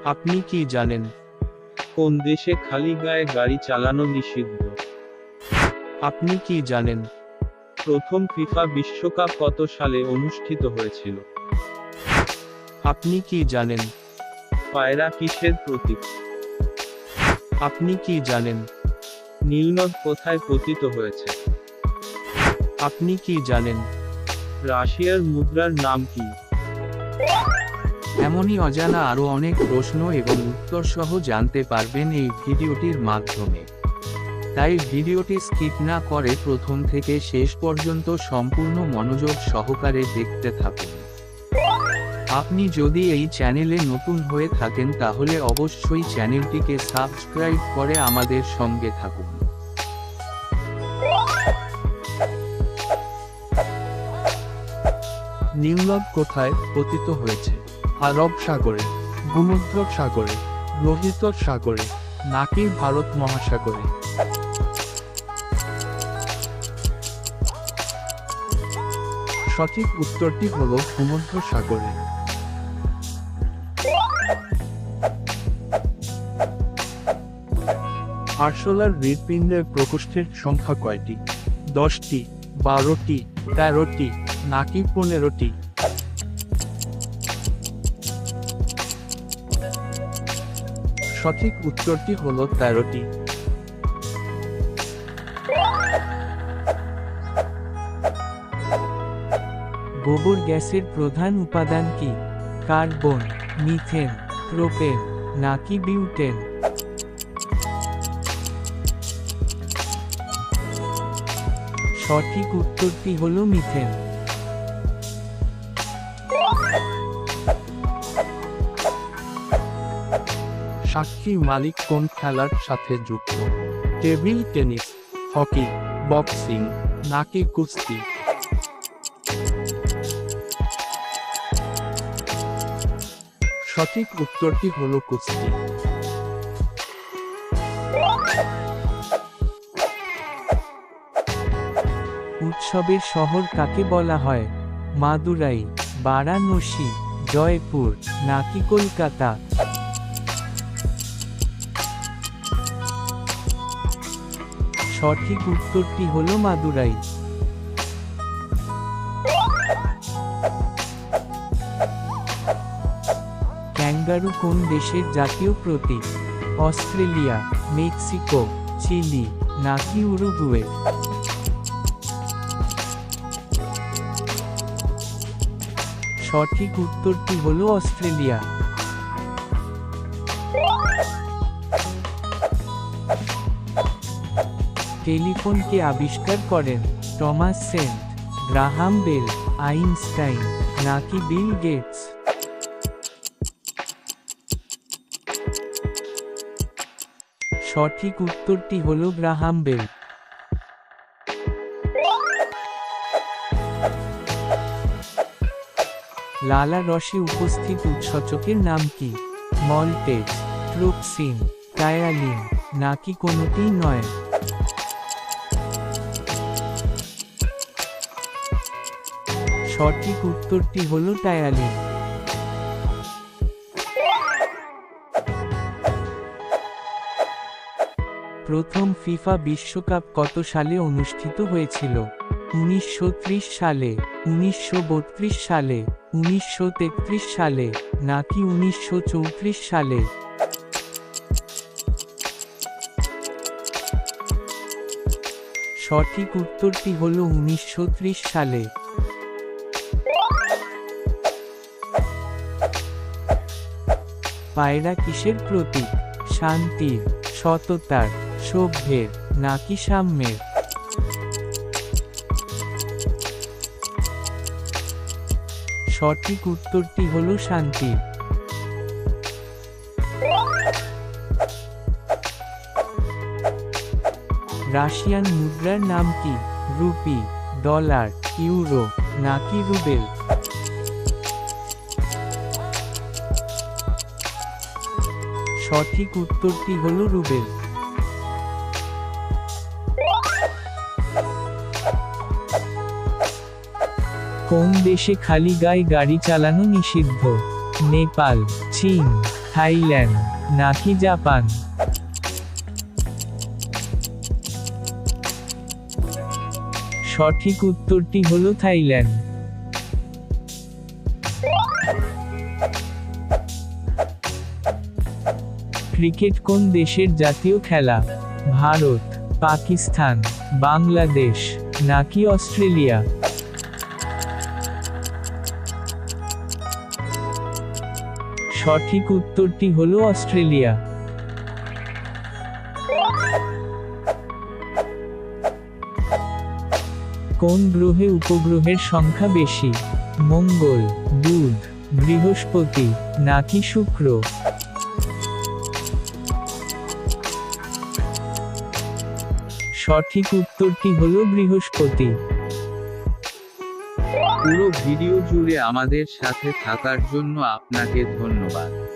আপনি কি জানেন কোন দেশে খালি গায়ে গাড়ি চালানো নিষিদ্ধ? আপনি কি জানেন প্রথম ফিফা বিশ্বকাপ কত সালে অনুষ্ঠিত হয়েছিল? আপনি কি জানেন পায়রা কিসের প্রতীক? আপনি কি জানেন নীলনদ কোথায় পতিত হয়েছে? আপনি কি জানেন রাশিয়ার মুদ্রার নাম কি? এমনই অজানা আরও অনেক প্রশ্ন এবং উত্তর সহ জানতে পারবেন এই ভিডিওটির মাধ্যমে। তাই ভিডিওটি স্কিপ না করে প্রথম থেকে শেষ পর্যন্ত সম্পূর্ণ মনোযোগ সহকারে দেখতে থাকুন। আপনি যদি এই চ্যানেলে নতুন হয়ে থাকেন তাহলে অবশ্যই চ্যানেলটিকে সাবস্ক্রাইব করে আমাদের সঙ্গে থাকুন। নীলনদ কোথায় পতিত হয়েছে? আরব সাগরে, ভূমধ্য সাগরে, লোহিত সাগরে, নাকি ভারত মহাসাগরে? সঠিক উত্তরটি হল ভূমধ্য সাগরে। আরশোলার হৃৎপিণ্ডের প্রকোষ্ঠের সংখ্যা কয়টি? 10টি, 12টি, 13টি, নাকি 15টি? সঠিক উত্তরটি হল 13টি। গোবর গ্যাসের প্রধান উপাদান কি? কার্বন, মিথেন, প্রোপেন, নাকি বিউটেন? সঠিক উত্তরটি হল মিথেন। সাক্ষী মালিক কোন খেলার সাথে যুক্ত? টেবিল টেনিস, হকি, বক্সিং, নাকি কুস্তি? সঠিক উত্তরটি হল কুস্তি। উৎসবের শহর কাকে বলা হয়? মাদুরাই, বারাণসী, জয়পুর, নাকি কলকাতা? সঠিক উত্তরটি হল মাদুরাই। ক্যাঙ্গারু কোন দেশের জাতীয় প্রতীক? অস্ট্রেলিয়া, মেক্সিকো, চিলি, নাকি উরুগুয়ে? সঠিক উত্তরটি হল অস্ট্রেলিয়া। টেলিফোন কে আবিষ্কার করেন? টমাস সেন্ট, গ্রাহাম বেল, আইনস্টাইন, নাকি বিল গেটস? সঠিক উত্তরটি হল গ্রাহাম বেল। লালা রসে উপস্থিত উৎসেচকের নাম কি? মল্টেজ, ট্রুপসিন, টায়ালিন, নাকি কোনোটি নয়? সঠিক উত্তরটি হল টায়ালিন। প্রথম ফিফা বিশ্বকাপ কত সালে অনুষ্ঠিত হয়েছিল? 1930 সালে, 1932 সালে, 1933 সালে, নাকি 1934 সালে? সঠিক উত্তরটি হল 1930 সালে। পায়রা কিসের প্রতীক? শান্তির, সততার, সভ্যের, নাকি সাম্যের? সঠিক উত্তরটি হল শান্তির। রাশিয়ান মুদ্রার নাম কি? রুপি, ডলার, ইউরো, নাকি রুবেল? সঠিক উত্তরটি হল রুবেল। কোন দেশে খালি গায়ে গাড়ি চালানো নিষিদ্ধ? নেপাল, চীন, থাইল্যান্ড নাকি জাপান? সঠিক উত্তরটি হলো থাইল্যান্ড। ক্রিকেট কোন দেশের জাতীয় খেলা? ভারত, পাকিস্তান, বাংলাদেশ নাকি অস্ট্রেলিয়া? সঠিক উত্তরটি হলো অস্ট্রেলিয়া। কোন গ্রহে উপগ্রহের সংখ্যা বেশি? মঙ্গল, বুধ, বৃহস্পতি নাকি শুক্র? সঠিক উত্তরটি হলো বৃহস্পতি। পুরো ভিডিও জুড়ে আমাদের সাথে থাকার জন্য আপনাকে ধন্যবাদ।